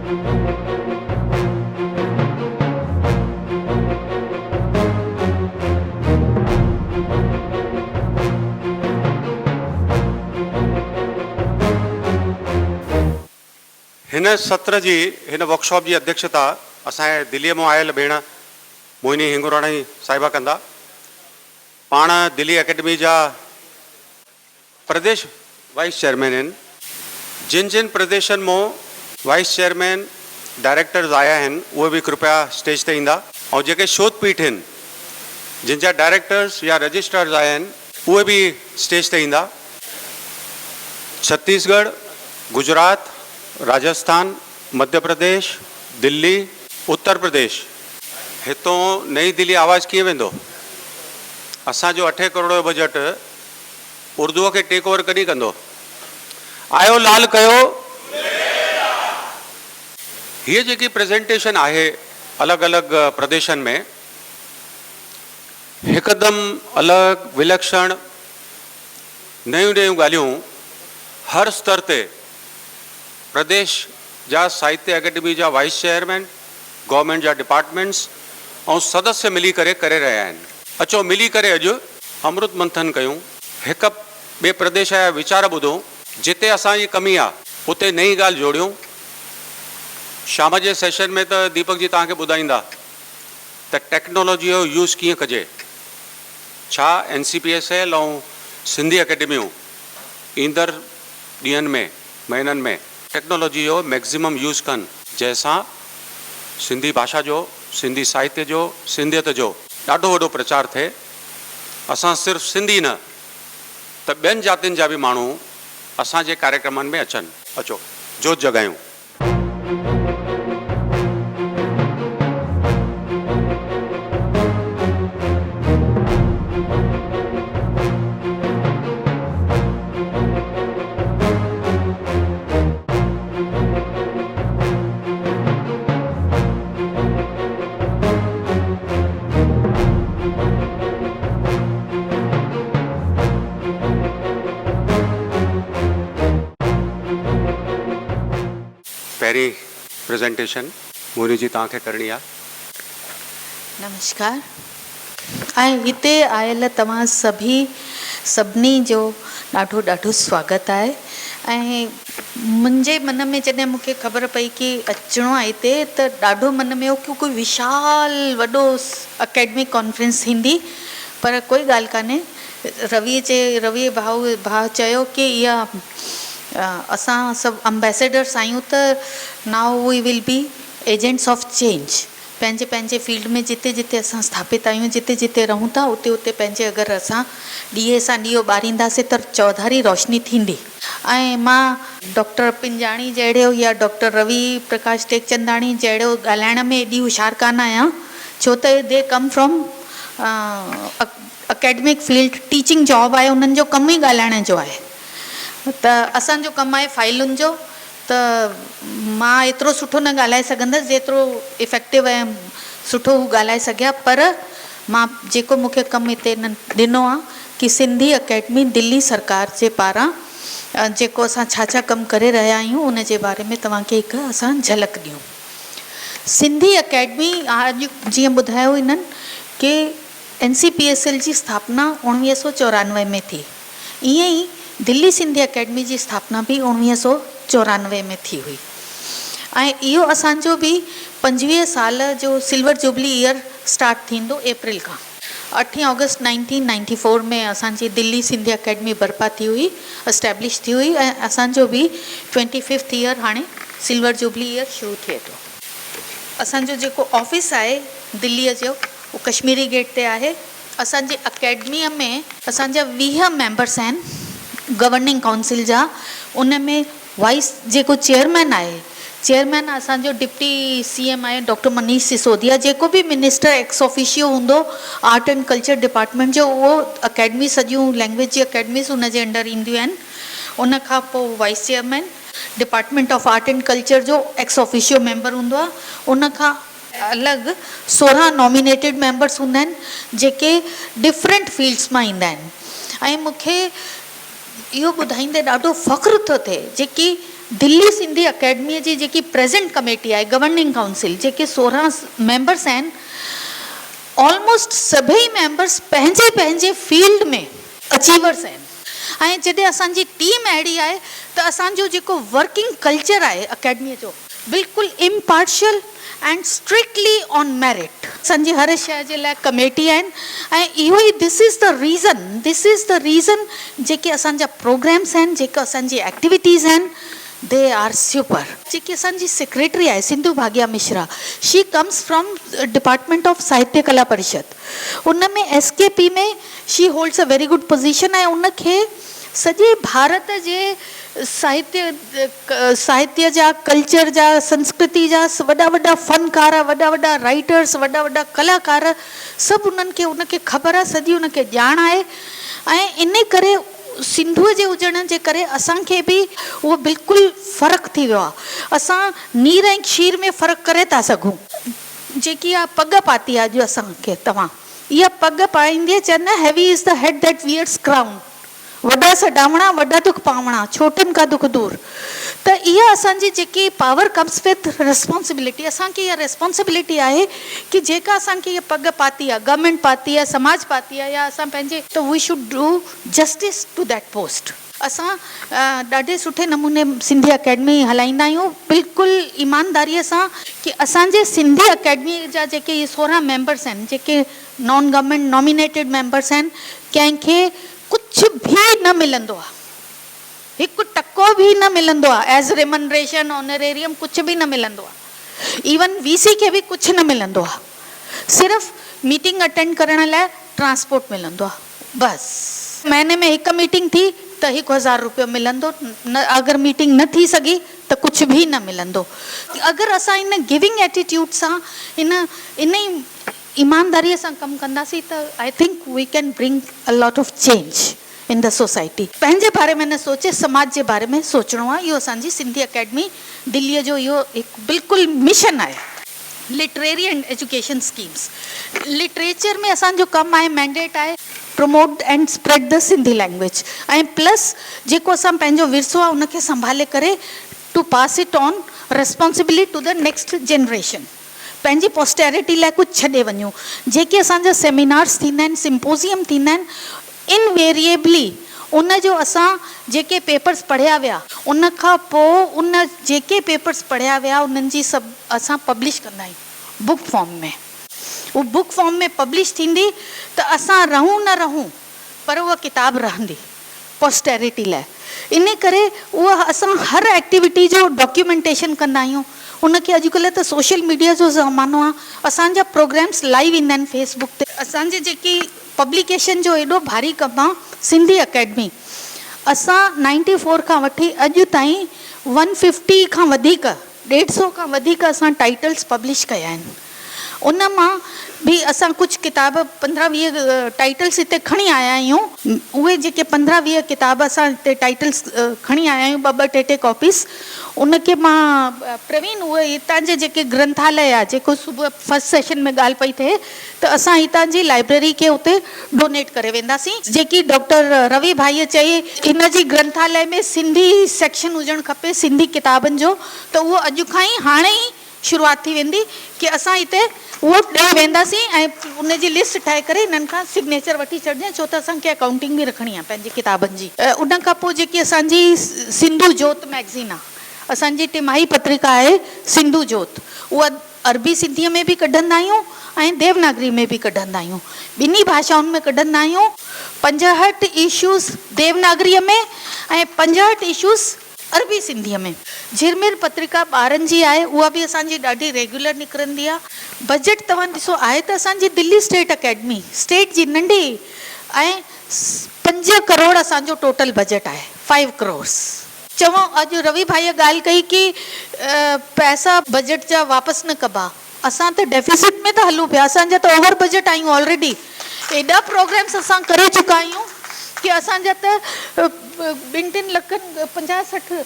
हिन सत्र जी हिन वर्कशॉप की अध्यक्षता असांजे दिल्ली में आयल भेण मोहिनी हिंगुराणी साहिबा कंदा। पाण दिल्ली एकेडमी जा प्रदेश वाइस चेयरमैन आहिनि। जिन जिन प्रदेशन में वाइस चेयरमैन डायरेक्टर्स आया आहिनि उहे भी कृपया स्टेज ते ईंदा। और जेके शोधपीठ आहिनि जिन जा डायरेक्टर्स या रजिस्ट्रार्स आया आहिनि उहे भी स्टेज ते ईंदा। छत्तीसगढ़, गुजरात, राजस्थान, मध्य प्रदेश, दिल्ली, उत्तर प्रदेश, हितों नई दिल्ली आवाज़ कीअं वेंदो? असांजो 8 करोड़ जो बजट उर्दूअ खे टेक ओवर कॾहिं कंदो? आयो लाल कयो। हीअ जेकी प्रेजेंटेशन आहे अलग अलग प्रदेशन में हिकदम अलग विलक्षण नयूं नयूं ॻाल्हियूं हर स्तर ते प्रदेश जा साहित्य अकेडमी जा वाइस चेयरमैन, गवर्नमेंट जा डिपार्टमेंट्स और सदस्य मिली करे रहिया आहिनि। अचो मिली करे अॼु अमृत मंथन कयूं, हिक ॿिए प्रदेश जा वीचार ॿुधूं, जिते असांजी कमी आहे उते नई ॻाल्हि जोड़ियूं। शाम जे सेशन में त दीपक जी तव्हांखे ॿुधाईंदा त टेक्नोलॉजी जो यूज़ कीअं कजे, छा NCPSL ऐं सिंधी अकेडमियूं ईंदड़ ॾींहंनि में महीननि में टेक्नोलॉजी जो मैक्सिमम यूज़ कनि, जैसां सिंधी भाषा जो, सिंधी साहित्य जो, सिंधियत जो ॾाढो वॾो प्रचार थिए। असां सिर्फ़ु सिंधी न त ॿियनि जातियुनि जा बि माण्हू असांजे कार्यक्रमनि में अचनि। अचो जोत जगायूं। पहली प्रेजेंटेशन मोहिनी जी तव्हांखे करणी आहे। नमस्कार। ऐं हिते आयल तव्हां सभिनी जो ॾाढो ॾाढो स्वागत आहे। ऐं मुंहिंजे मन में जॾहिं मूंखे ख़बर पई कि अचिणो आहे हिते त ॾाढो मन में हो कि कोई विशाल वॾो अकेडमिक कॉन्फ्रेंस थींदी, पर कोई ॻाल्हि कान्हे। रवि भाउ चयो कि इहा असां सभु अम्बेसडर्स आहियूं त now we will be agents of change. पंहिंजे पंहिंजे फील्ड में जिते जिते असां स्थापित आहियूं, जिते जिते रहूं था उते उते पंहिंजे अगरि असां ॾीए सां ॾीओ ॿारींदासीं त चौधारी रोशनी थींदी। ऐं मां डॉक्टर पिंजाणी जहिड़ो या डॉक्टर रवि प्रकाश टेकचंदाणी जहिड़ो ॻाल्हाइण में एॾी होशियारु कान आहियां, छो त they come from academic field. Teaching job आहे, उन्हनि जो कमु ई ॻाल्हाइण जो आहे। त असांजो कमु आहे फाइलुनि जो, त मां एतिरो सुठो न ॻाल्हाए सघंदसि जेतिरो इफेक्टिव ऐं सुठो हू ॻाल्हाए सघिया। पर मां जेको मूंखे कमु हिते ॾिनो आहे कि सिंधी अकेडमी दिल्ली सरकार जे पारां जेको असां छा छा कमु करे रहिया आहियूं उन जे बारे में तव्हांखे हिकु असां झलक ॾियूं। सिंधी अकेडमी अॼु जीअं ॿुधायो हिननि कि NCPSL जी स्थापना 1994 में थी, ईअं ई दिल्ली सिंधी अकेडमी जी स्थापना भी 1994 में थी हुई। ऐं इहो असांजो भी 25 साल जो सिल्वर जुबली ईयर स्टार्ट थींदो अप्रैल खां। 8 अगस्त 1994 में असांजी दिल्ली सिंधी अकेडमी बर्पा थी हुई, एस्टेब्लिश थी हुई। ऐं असांजो भी 25th ईयर हाणे सिल्वर जुबली ईयर शुरू थिए थो। असांजो जेको ऑफिस आहे दिल्लीअ जो उहो कश्मीरी गेट ते आहे। असांजी अकेडमीअ में असांजा 20 मेंबर्स आहिनि गवर्निंग काउंसिल जा। उन में वाइस जेको चेयरमैन आहे, चेयरमैन असांजो डिप्टी CM आहे डॉक्टर मनीष सिसोदिया। जेको भी मिनिस्टर एक्स ऑफिशियो हूंदो आर्ट एंड कल्चर डिपार्टमेंट जो, उहो अकेडमी सॼियूं लैंग्वेज जी अकेडमीज़ उन जे अंडर ईंदियूं आहिनि। उन खां पोइ wise chairman department of art and culture जो एक्स ऑफिशियो मेंबर हूंदो आहे। उन खां अलॻि 16 नॉमिनेटेड मेंबर्स हूंदा आहिनि जेके डिफरेंट फील्ड्स मां ईंदा आहिनि। ऐं मूंखे इहो ॿुधाईंदे ॾाढो फ़ख्रु थो थिए जेकी दिल्ली सिंधी अकेडमी जी जेकी प्रेजेंट कमेटी आहे गवर्निंग काउंसिल जेके 16 मेंबर्स आहिनि ऑलमोस्ट सभई मेंबर्स पंहिंजे पंहिंजे फील्ड में अचीवर्स आहिनि ऐं जॾहिं असांजी टीम अहिड़ी आहे त असांजो जेको वर्किंग कल्चर आहे अकेडमीअ जो बिल्कुलु impartial and strictly on merit असांजी हर शइ जे लाइ कमेटी आहिनि ऐं इहो ई दिस इज़ द रीज़न जेके असांजा प्रोग्राम्स आहिनि जेके असांजी एक्टिविटीज़ आहिनि दे आर सुपर। जेकी असांजी सेक्रेटरी आहे Sindhu Bhagya Mishra she comes from department of Sahitya Kala Parishad उन में SKP में she holds a very good position ऐं उनखे सॼे भारत जे साहित्य जा कल्चर जा संस्कृति जा वॾा वॾा फनकार वॾा वॾा राइटर्स वॾा वॾा कलाकार सभु उनखे ख़बर आहे सॼी उनखे ॼाण आहे ऐं इन करे सिंधुअ जे हुजण जे करे असांखे बि उहो बिल्कुलु फ़र्क़ु थी वियो आहे। असां नीर ऐं खीर में फ़र्क़ु करे था सघूं। जेकी आहे पग पाती आहे अॼु असांखे तव्हां इहा पग पाईंदे चवंदा heavy is the head that wears crown वॾा सॾावणा वॾा दुख पावणा छोटनि का दुख दूर त इहा असांजी जेकी पावर कम्स विथ रिस्पॉन्सिबिलिटी असांखे इहा रिस्पॉन्सिबिलिटी आहे कि जेका असांखे इहा पग पाती आहे गवर्नमेंट पाती आहे समाज पाती आहे या असां पंहिंजे त we should do justice to that post. असां ॾाढे सुठे नमूने सिंधी अकेडमी हलाईंदा आहियूं बिल्कुलु ईमानदारीअ सां कि असांजे सिंधी अकेडमी जा जेके इहे 16 मेंबर्स आहिनि जेके नॉन गवर्नमेंट नॉमिनेटेड मेंबर्स आहिनि कंहिंखे कुझु बि न मिलंदो आहे हिकु टको बि न मिलंदो आहे एज़ रिमनरेशन ऑनरेरियम कुझु बि न मिलंदो आहे इवन VC खे बि कुझु न मिलंदो आहे सिर्फ़ु मीटिंग अटेंड करण लाइ ट्रांसपोर्ट मिलंदो आहे बसि महीने में हिकु मीटिंग थी त 1000 रुपयो मिलंदो न अगरि मीटिंग न थी सघी त कुझु बि न मिलंदो। अगरि असां इन गिविंग एटीट्यूड सां इन ई ईमानदारीअ सां कमु कंदासीं त I think we can bring a lot of change in the society. पंहिंजे बारे में न सोचे समाज जे बारे में सोचणो आहे इहो असांजी सिंधी अकेडमी दिल्लीअ जो इहो हिकु बिल्कुलु मिशन आहे। Literary and education schemes literature में असांजो कमु आहे मैंडेट आहे promote and spread the Sindhi language ऐं प्लस जेको असां पंहिंजो विरसो आहे उनखे संभाले करे to pass it on responsibility to the next generation पंहिंजी पोस्टेरिटी लाइ कुझु छॾे वञूं। जेके असांजा सेमिनार्स थींदा आहिनि सिम्पोज़ियम थींदा आहिनि इनवेरिएबली उन जो असां जेके पेपर्स पढ़िया विया उन खां पोइ उन जेके पेपर्स पढ़िया विया उन्हनि जी सभु असां पब्लिश कंदा आहियूं बुक फॉर्म में। उहो बुक फॉर्म में पब्लिश थींदी त असां रहूं न रहूं पर उहा किताब रहंदी पोस्टेरिटी लाइ। इन करे उहा असां हर एक्टिविटी जो डॉक्यूमेंटेशन कंदा आहियूं। उनखे अॼुकल्ह त सोशल मीडिया जो ज़मानो आहे असांजा प्रोग्राम्स लाइव ईंदा आहिनि फेसबुक ते। असांजे जेकी पब्लिकेशन जो एॾो भारी कमु आहे सिंधी अकेडमी असां 94 खां वठी अॼु ताईं 150 खां वधीक 150 खां वधीक असां टाइटल्स पब्लिश कया आहिनि। उन मां बि असां कुझु किताब 15-20 टाइटल्स हिते खणी आया आहियूं। उहे जेके 15-20 किताब असां हिते टाइटल्स खणी आया आहियूं 2-2 टे कॉपीस उनखे मां प्रवीण उहे हितां जे जेके ग्रंथालय आहे जेको सुबुह फर्स्ट सेशन में ॻाल्हि पई थिए त असां हितां जी लाइब्रेरी खे उते डोनेट करे वेंदासीं। जेकी डॉक्टर रवि भाईअ चई हिन जी ग्रंथालय में सिंधी सेक्शन हुजणु खपे सिंधी किताबनि जो त उहो अॼु खां ई हाणे ई शुरूआत थी वेंदी कि असां हिते उहो ॾेई वेंदासीं ऐं उनजी लिस्ट ठाहे करे हिननि खां सिग्नेचर वठी छॾिजांइ छो त असांखे अकाउंटिंग बि रखणी आहे पंहिंजी किताबनि जी। उन खां पोइ जेकी असांजी सिंधु जोत मैगज़ीन आहे असांजी टिमाही पत्रिका आहे सिंधु जोत उहा अरबी सिंधीअ में बि कढंदा आहियूं ऐं देवनागरी में बि कढंदा आहियूं ॿिन्ही भाषाउनि में कढंदा आहियूं। 65 इशूज़ देवनागरीअ में ऐं 65 इशूज़ अरबी सिंधीअ में। झिरमिर पत्रिका ॿारनि जी आहे उहा बि असांजी ॾाढी रेगुलर निकिरंदी आहे। बजट तव्हां ॾिसो आहे त असांजी दिल्ली स्टेट अकेडमी स्टेट जी नंढी ऐं 5 करोड़ असांजो टोटल बजट आहे 5 करोड़। चऊं अॼु रवि भाईअ ॻाल्हि कई कि पैसा बजट जा वापसि न कबा असां त डेफिसिट में त हलूं पिया असांजा त ओवर बजट आहियूं ऑलरेडी एॾा प्रोग्राम्स असां करे चुका आहियूं कि असांजा त 2-3 लखनि 50-60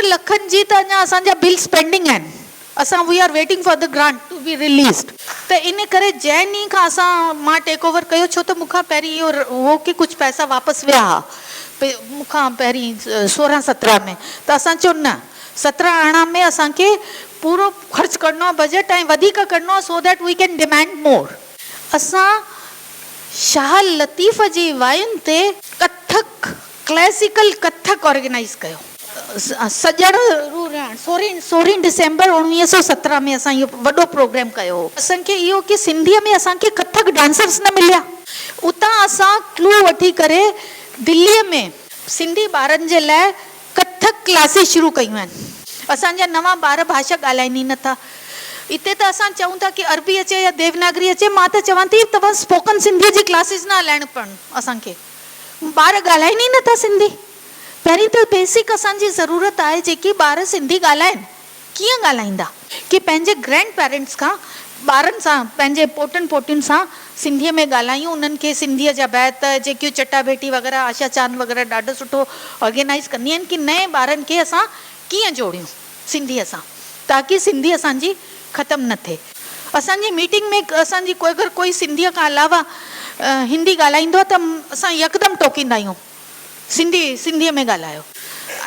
लखनि जी त अञा असांजा बिल्स पेंडिंग आहिनि। असां we are waiting for the grant to be released त इन करे जंहिं ॾींहं खां मां टेक ओवर कयो छो त मूंखां पहिरीं इहो हो कि कुझु पैसा वापसि विया हुआ मूंखां पहिरीं 16-17 में, त असां चयो न 17-18 में असांखे पूरो ख़र्चु करिणो आहे बजट ऐं वधीक करिणो आहे so that we can demand more. असां शाह लतीफ़ जी वायुनि ते कथक, क्लासिकल कथक ऑर्गेनाइज़ कयो। सॼण 16 डिसेंबर 1917 में असां इहो वॾो प्रोग्राम कयो हो। असांखे इहो की सिंधीअ में असांखे कथक डांसर्स न मिलिया, उतां असां क्लू वठी करे दिल्लीअ में सिंधी ॿारनि जे लाइ कथक क्लासिस शुरू कयूं आहिनि। असांजा नवां ॿार भाषा ॻाल्हाइनि ई नथा। हिते त असां चऊं था की अरबी अचे या देवनागरी अचे, मां त चवां थी तव्हां स्पोकन सिंधीअ जी क्लासिस न हलाइण पवनि, असांखे ॿार ॻाल्हाइनि ई नथा सिंधी। पहिरीं त बेसिक असांजी ज़रूरत आहे जेकी ॿार सिंधी ॻाल्हाइनि। कीअं ॻाल्हाईंदा? की पंहिंजे ग्रैंड पेरेंट्स खां ॿारनि सां, पंहिंजे पोटनि पोटियुनि सां सिंधीअ में ॻाल्हायूं, उन्हनि खे सिंधीअ जा बैत जेकियूं चटाभेटी वग़ैरह, आशा चांद वग़ैरह ॾाढो सुठो ऑर्गेनाइज़ कंदी आहिनि की नए ॿारनि खे असां कीअं जोड़ियूं सिंधीअ सां, ताकी सिंधी असांजी ख़तमु न थिए। असांजी मीटिंग में असांजी अगरि कोई सिंधीअ खां अलावा हिंदी ॻाल्हाईंदो आहे त असां यकदमि टोकींदा आहियूं, सिंधीअ में ॻाल्हायो।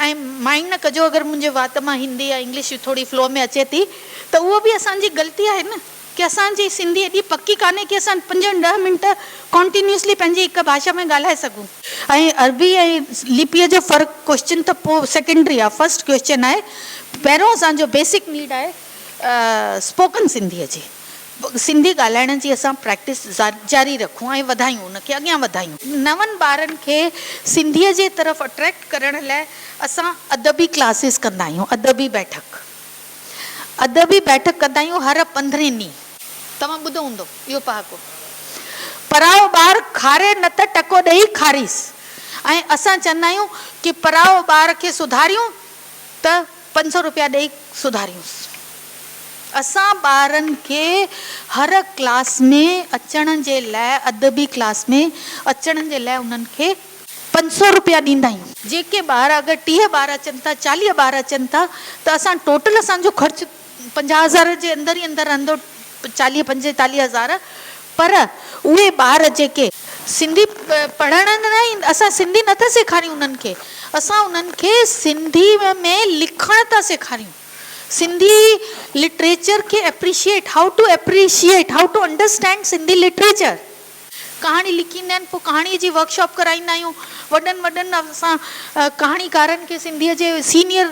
ऐं माइंड न कजो अगरि मुंहिंजे वात मां हिंदी या इंग्लिश थोरी फ्लो में अचे थी त उहो बि असांजी ग़लती आहे न, की असांजी सिंधी एॾी पकी कान्हे की असां 5-10 मिंट कॉन्टिन्यूसली पंहिंजी हिकु भाषा में ॻाल्हाए सघूं। ऐं अरबी ऐं लिपीअ जो फ़र्क़ु क्वेश्चन त पोइ सेकेंडरी आहे, फर्स्ट क्वेश्चन आहे पहिरियों असांजो बेसिक नीड आहे स्पोकन सिंधीअ जी। सिंधी ॻाल्हाइण जी असां प्रैक्टिस जारी रखूं ऐं वधायूं, उनखे अॻियां वधायूं। नवनि ॿारनि खे सिंधीअ जे तरफ़ अट्रैक्ट करण लाइ असां अदबी क्लासिस कंदा आहियूं, अदबी बैठक कंदा आहियूं हर 15 ॾींहं। तव्हां ॿुधो हूंदो इहो पहाको, पराओ ॿार खारे न त टको ॾेई खारीस। ऐं असां चवंदा आहियूं की पराओ ॿार खे सुधारियूं त 500 रुपया ॾेई सुधारियूंसि। असां ॿारनि खे हर क्लास में अचण जे लाइ, अदबी क्लास में अचण जे लाइ उन्हनि खे 500 रुपया ॾींदा आहियूं। जेके ॿार अगरि 30 ॿार अचनि था, 40 ॿार अचनि था त असां टोटल असांजो ख़र्चु 50,000 जे अंदरि ई अंदरि रहंदो, 40-45,000। पर उहे ॿार जेके सिंधी पढ़ण न, असां सिंधी नथा सेखारियूं उन्हनि खे, असां उन्हनि खे सिंधी में लिखण था सेखारियूं, सिंधी लिटरेचर खे एप्रिशिएट, हाउ टू अंडरस्टैंड सिंधी लिटरेचर। कहाणी लिखींदा आहिनि, पोइ कहाणीअ जी वर्कशॉप कराईंदा आहियूं। वॾनि असां कहाणीकारनि खे, सिंधीअ जे सीनियर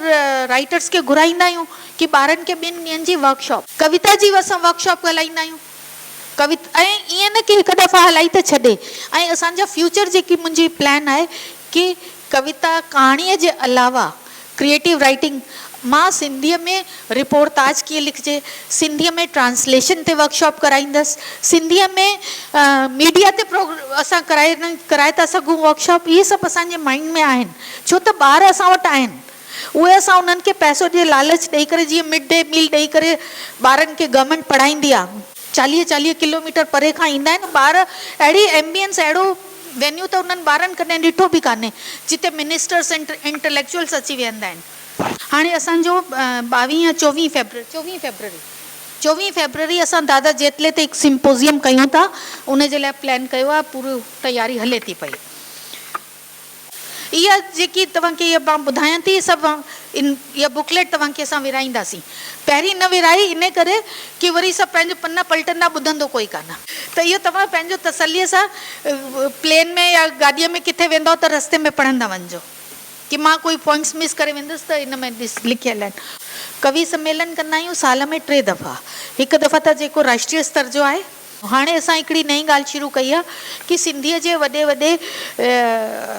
राइटर्स खे घुराईंदा आहियूं की ॿारनि खे 2 ॾींहंनि जी वर्कशॉप, कविता जी असां वर्कशॉप हलाईंदा आहियूं। ऐं ईअं न की हिकु दफ़ा हलाई त छॾे। ऐं असांजा फ्यूचर जेकी मुंहिंजी प्लान आहे की कविता कहाणीअ जे अलावा क्रिएटिव राइटिंग, मां सिंधीअ में रिपोर्टाज कीअं लिखिजे, सिंधीअ में ट्रांसलेशन ते वर्कशॉप कराईंदसि, सिंधीअ में मीडिया ते असां कराए था सघूं वर्कशॉप। इहे सभु असांजे माइंड में आहिनि, छो त ॿार असां वटि आहिनि। उहे असां उन्हनि खे पैसो जे लालच ॾेई करे, जीअं मिड डे मील ॾेई करे ॿारनि खे गवर्नमेंट पढ़ाईंदी आहे, 40-40 किलोमीटर परे खां ईंदा आहिनि ॿार। अहिड़ी एम्बियंस, अहिड़ो वेन्यू त उन्हनि ॿारनि कॾहिं ॾिठो बि कान्हे जिते मिनिस्टर्स इंटेलेक्चुअल्स अची वेंदा आहिनि। हाणे असांजो 24 फेबररी असां दादा जेतले ते हिकु सिम्पोज़ियम कयूं था, उनजे लाइ प्लान कयो आहे, पूरी तयारी हले थी पई। इहा जेकी तव्हांखे इहा मां ॿुधायां थी सभु इहा बुकलेट तव्हांखे असां विराईंदासीं। पहिरीं न विराई इन करे की वरी सभु पंहिंजो पन्ना पलटंदा, ॿुधंदो कोई कान। त इहो तव्हां पंहिंजो तसलीअ सां प्लेन में या गाॾीअ में किथे वेंदव त रस्ते में पढ़ंदा वञिजो की मां कोई पॉइंट्स मिस करे वेंदुसि त इन में लिखियल आहिनि। कवि सम्मेलन कंदा आहियूं साल में 3 दफ़ा। हिकु दफ़ा त जेको राष्ट्रीय स्तर जो आहे। हाणे असां हिकिड़ी नई ॻाल्हि शुरू कई आहे की सिंधीअ जे वॾे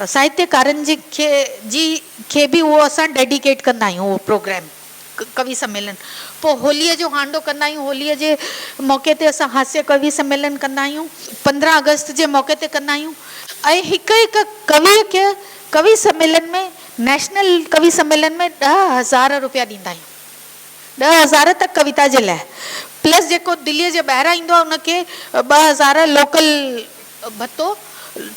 साहित्यकारनि खे बि उहो असां डेडिकेट कंदा आहियूं, उहो प्रोग्राम कवि सम्मेलन। पोइ होलीअ जो हांडो कंदा आहियूं, होलीअ जे मौक़े ते असां हास्य कवि सम्मेलन कंदा आहियूं, 15 अगस्त जे मौक़े ते कंदा आहियूं। ऐं हिकु कविअ खे कवि सम्मेलन में, नेशनल कवि सम्मेलन में 10,000 रुपया ॾींदा आहियूं। 10,000 त कविता जे लाइ, प्लस जेको दिल्लीअ जे ॿाहिरां ईंदो आहे उनखे 2,000 लोकल भत्तो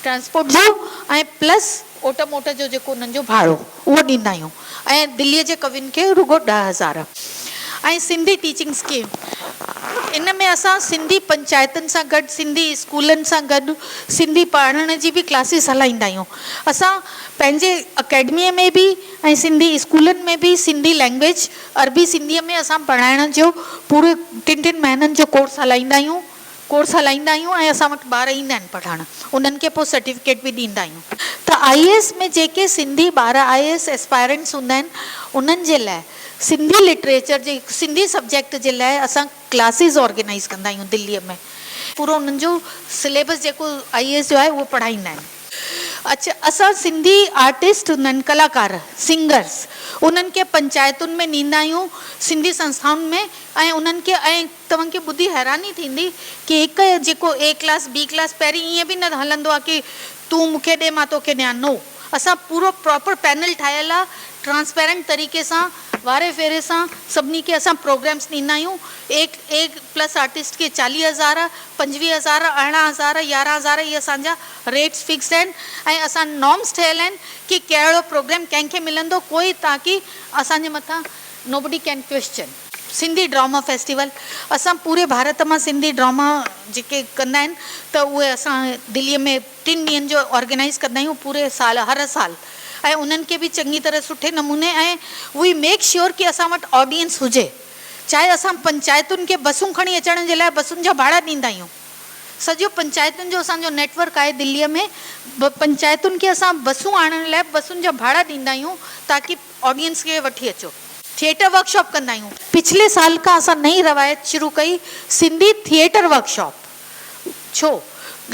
ट्रांसपोर्ट जो, ऐं प्लस ओट मोट जो जेको उन्हनि जो भाड़ो उहो ॾींदा आहियूं। ऐं दिल्लीअ जे कवियुनि खे रुगो 10,000। ऐं सिंधी टीचिंग स्कीम इन में असां सिंधी पंचायतनि सां गॾु, सिंधी स्कूलनि सां गॾु सिंधी पढ़ाइण जी बि क्लासिस हलाईंदा आहियूं। असां पंहिंजे अकेडमीअ में बि ऐं सिंधी स्कूलनि में बि सिंधी लैंग्वेज अरबी सिंधीअ में असां पढ़ाइण जो पूरे 3 महीननि जो कोर्स हलाईंदा आहियूं ऐं असां वटि ॿार ईंदा आहिनि पढ़णु, उन्हनि खे पोइ सर्टिफिकेट बि ॾींदा आहियूं। त IAS में जेके सिंधी ॿार IAS एस्पायरेंट्स हूंदा आहिनि उन्हनि जे लाइ सिंधी लिटरेचर जे सिंधी सब्जेक्ट जे लाइ असां क्लासिस ऑर्गेनाइज़ कंदा आहियूं दिल्लीअ में। पूरो उन्हनि जो सिलेबस जेको IAS जो आहे उहो पढ़ाईंदा आहिनि। अच्छा, असां सिंधी आर्टिस्ट हूंदा आहिनि, कलाकार, सिंगर्स, उन्हनि खे पंचायतुनि में ॾींदा आहियूं, सिंधी संस्थाउनि में, ऐं उन्हनि खे, ऐं तव्हांखे ॿुधी हैरानी थींदी कि हिकु जेको A क्लास B क्लास, पहिरीं ईअं बि न हलंदो आहे कि तूं मूंखे ॾे मां तोखे ॾियां, नो, असां पूरो प्रॉपर पैनल ठाहियल आहे, ट्रांसपेरेंट तरीक़े सां, वारे फेरे सां सभिनी खे असां प्रोग्राम्स ॾींदा आहियूं। एक प्लस आर्टिस्ट खे 40,000, 25,000, 18,000, 11,000 इहे असांजा रेट्स फिक्स्ड आहिनि ऐं असां नॉर्म्स ठहियल आहिनि कि कहिड़ो प्रोग्राम कंहिंखे मिलंदो, कोई ताकी असांजे मथां nobody can question. Sindhi drama festival, असां पूरे भारत मां सिंधी ड्रामा जेके कंदा आहिनि त उहे असां दिल्लीअ में 3 ॾींहंनि जो ऑर्गेनाइज़ कंदा आहियूं पूरे साल, हर साल, ऐं उन्हनि खे बि चङी तरह सुठे नमूने, ऐं वी मेक श्योर कि असां वटि ऑडियंस हुजे। चाहे असां पंचायतुनि खे बसूं खणी अचण जे लाइ बसुनि जा भाड़ा ॾींदा आहियूं, सॼो पंचायतुनि जो असांजो नेटवर्क आहे दिल्लीअ में, पंचायतुनि खे असां बसूं आणण लाइ बसुनि जा भाड़ा ॾींदा आहियूं ताकी ऑडियंस खे वठी अचो। थिएटर वर्कशॉप कंदा आहियूं, पिछले साल खां असां नई रवायत शुरू कई, सिंधी थिएटर वर्कशॉप। छो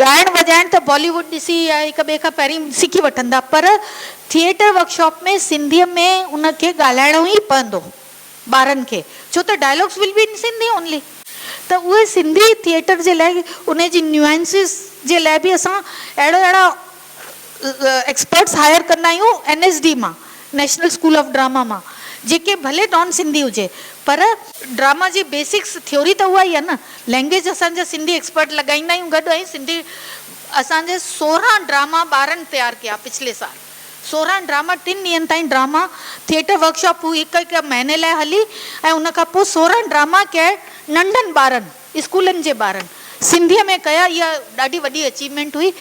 ॻाइण वॼाइण त बॉलीवुड ॾिसी या हिक ॿिए खां पहिरीं सिखी वठंदा, पर थिएटर वर्कशॉप में सिंधीअ में उनखे ॻाल्हाइणो ई पवंदो ॿारनि खे, छो त dialogues will be in Sindhi only. त उहे सिंधी थिएटर जे लाइ, उन जी न्यूएंसिस जे लाइ बि असां अहिड़ा एक्सपर्ट्स हायर कंदा आहियूं NSD मां, नेशनल स्कूल ऑफ ड्रामा मां, जेके भले नॉन सिंधी हुजे पर ड्रामा जी बेसिक्स थ्योरी त उहा ई आहे न। लैंग्वेज असांजा सिंधी एक्सपर्ट लॻाईंदा आहियूं गॾु, ऐं सिंधी असांजे 16 ड्रामा ॿारनि तयारु कया पिछले साल, 16 ड्रामा, 3 ॾींहंनि ताईं ड्रामा थिएटर वर्कशॉप हुई, हिकु महीने लाइ हली, ऐं उन खां पोइ 16 ड्रामा कया नंढनि ॿारनि, स्कूलनि जे ॿारनि, सिंधीअ में कया। इहा ॾाढी वॾी अचीवमेंट हुई।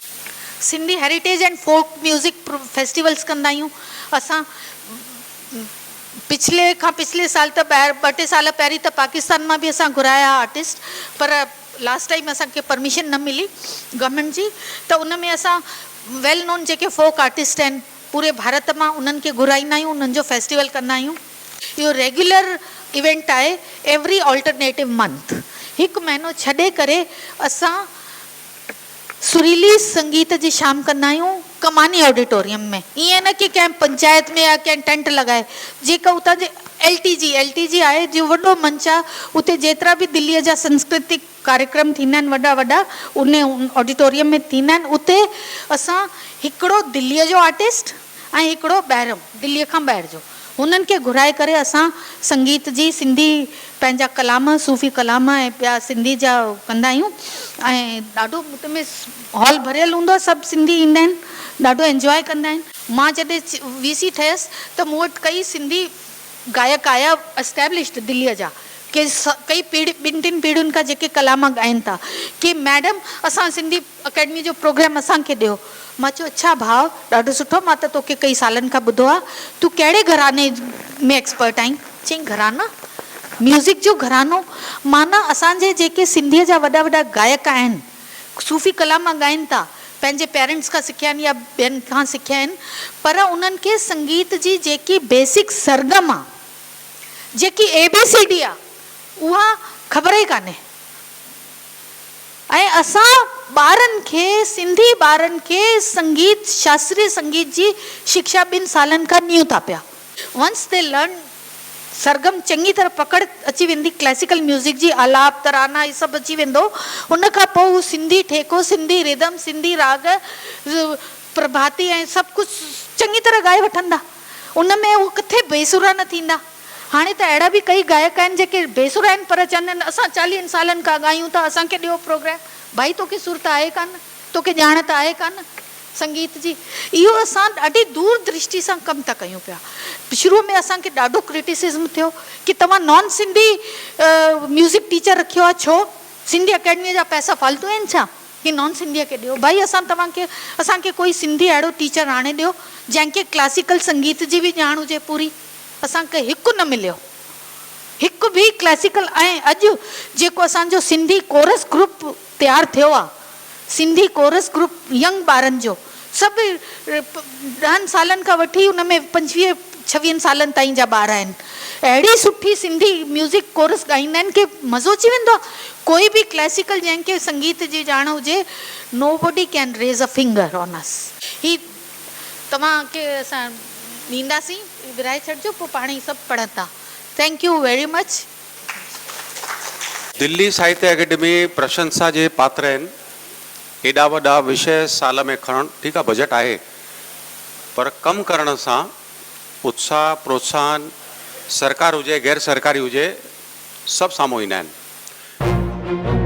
Sindhi heritage and folk music festivals कंदा आहियूं असां। पिछले साल त 2-3 साल पहिरीं त पाकिस्तान मां बि असां घुराया आर्टिस्ट, पर लास्ट टाइम असांखे परमिशन न मिली गवर्नमेंट जी, त उन में असां वेल नोन जेके फोक आर्टिस्ट आहिनि पूरे भारत मां उन्हनि खे घुराईंदा आहियूं, उन्हनि जो फेस्टिवल कंदा आहियूं। इहो रेगुलर इवेंट आहे, एवरी ऑल्टरनेटिव मंथ, 1 महीनो छॾे करे असां सुरीली संगीत जी शाम कंदा आहियूं कमानी ऑडिटोरियम में। ईअं न कि कंहिं पंचायत में या कंहिं टेंट लॻाए, जेका उतां जे LTG आहे जो वॾो मंच आहे, उते जेतिरा बि दिल्लीअ जा सांस्कृतिक कार्यक्रम थींदा आहिनि वॾा वॾा, उन ऑडिटोरियम में थींदा आहिनि। उते असां हिकिड़ो दिल्लीअ जो आर्टिस्ट ऐं हिकिड़ो ॿाहिरों दिल्लीअ खां ॿाहिरि जो, हुननि खे घुराए करे असां संगीत जी सिंधी पंहिंजा कलाम, सूफ़ी कलाम ऐं ॿिया सिंधी जा कंदा आहियूं। ऐं ॾाढो उत में हॉल भरियल हूंदो आहे, सभु सिंधी ईंदा आहिनि, ॾाढो एंजॉय कंदा आहिनि। मां जॾहिं VC ठहियसि त मूं वटि कई सिंधी गायक आया एस्टेब्लिश्ड दिल्लीअ जा, के कई 2-3 पीढ़ियुनि खां जेके कलाम ॻाइनि था, कि मैडम असां सिंधी अकेडमी जो प्रोग्राम असांखे ॾियो। मां चयो अच्छा भाउ, ॾाढो सुठो, मां त तोखे कई सालनि खां ॿुधो आहे, तूं कहिड़े घराने में एक्सपर्ट आहीं? चईं घराना, म्यूज़िक जो घरानो। माना असांजे जेके सिंधीअ जा वॾा वॾा गायक आहिनि, सूफ़ी कलाम ॻाइनि था, पंहिंजे पेरेंट्स खां सिखिया आहिनि या ॿियनि खां सिखिया आहिनि, पर उन्हनि खे संगीत जी जेकी बेसिक सरगम आहे, जेकी ABCD आहे, उहा ख़बर ई कान्हे। ऐं असां ॿारनि खे, सिंधी ॿारनि खे संगीत, शास्त्रीय संगीत जी शिक्षा 2 सालनि खां ॾियूं था पिया। वंस दे लर्न, सरगम चङी तरह पकड़ अची वेंदी, क्लासिकल म्यूज़िक जी आलाप तराना इहे सभु अची वेंदो, उन खां पोइ हू सिंधी ठेको, सिंधी रिदम, सिंधी राग, प्रभाती ऐं सभु कुझु चङी तरह ॻाए वठंदा। उन में उहो किथे बेसुरा न थींदा। हाणे त अहिड़ा बि कई गायक आहिनि जेके बेसुरा आहिनि, पर चवंदा आहिनि असां 40 सालनि खां ॻायूं था, असांखे ॾियो प्रोग्राम। भाई तोखे सुर त आहे कान, तोखे ॼाण त आहे कान, संगीत जी इहो असां ॾाढी दूरदृष्टि सां कमु था कयूं पिया। शुरूअ में असांखे ॾाढो क्रिटिसिज़म थियो कि तव्हां नॉन सिंधी म्यूज़िक टीचर रखियो आहे, छो सिंधी अकेडमीअ जा पैसा फालतू आहिनि छा कि नॉन सिंधीअ खे ॾियो? भाई असांखे कोई सिंधी अहिड़ो टीचर आणे ॾियो जंहिंखे क्लासिकल संगीत जी बि ॼाण हुजे पूरी। असांखे हिकु न मिलियो, हिकु बि क्लासिकल। ऐं अॼु जेको असांजो सिंधी कोरस ग्रुप तयारु थियो आहे, सिंधी कोरस ग्रुप यंग ॿारनि जो, सभु 10 सालनि खां वठी उन में 25-26 सालनि ताईं जा ॿार आहिनि। अहिड़ी सुठी सिंधी म्यूज़िक कोरस ॻाईंदा आहिनि कि मज़ो अची वेंदो आहे। कोई बि क्लासिकल जंहिंखे संगीत जी ॼाण हुजे, nobody can raise a finger on us. ही तव्हांखे असां ॾींदासीं, विराए छॾिजो, पोइ पाण ई सभु पढ़ंदा। Thank U very much. Delhi साहित्य अकेडमी प्रशंसा जे पात्र आहिनि। एॾा वॾा विषय साल में खणणु, ठीकु आहे, बजट आहे, पर कमु करण सां उत्साह, प्रोत्साहन, सरकार हुजे, गैर सरकारी हुजे, सभु साम्हूं ईंदा आहिनि।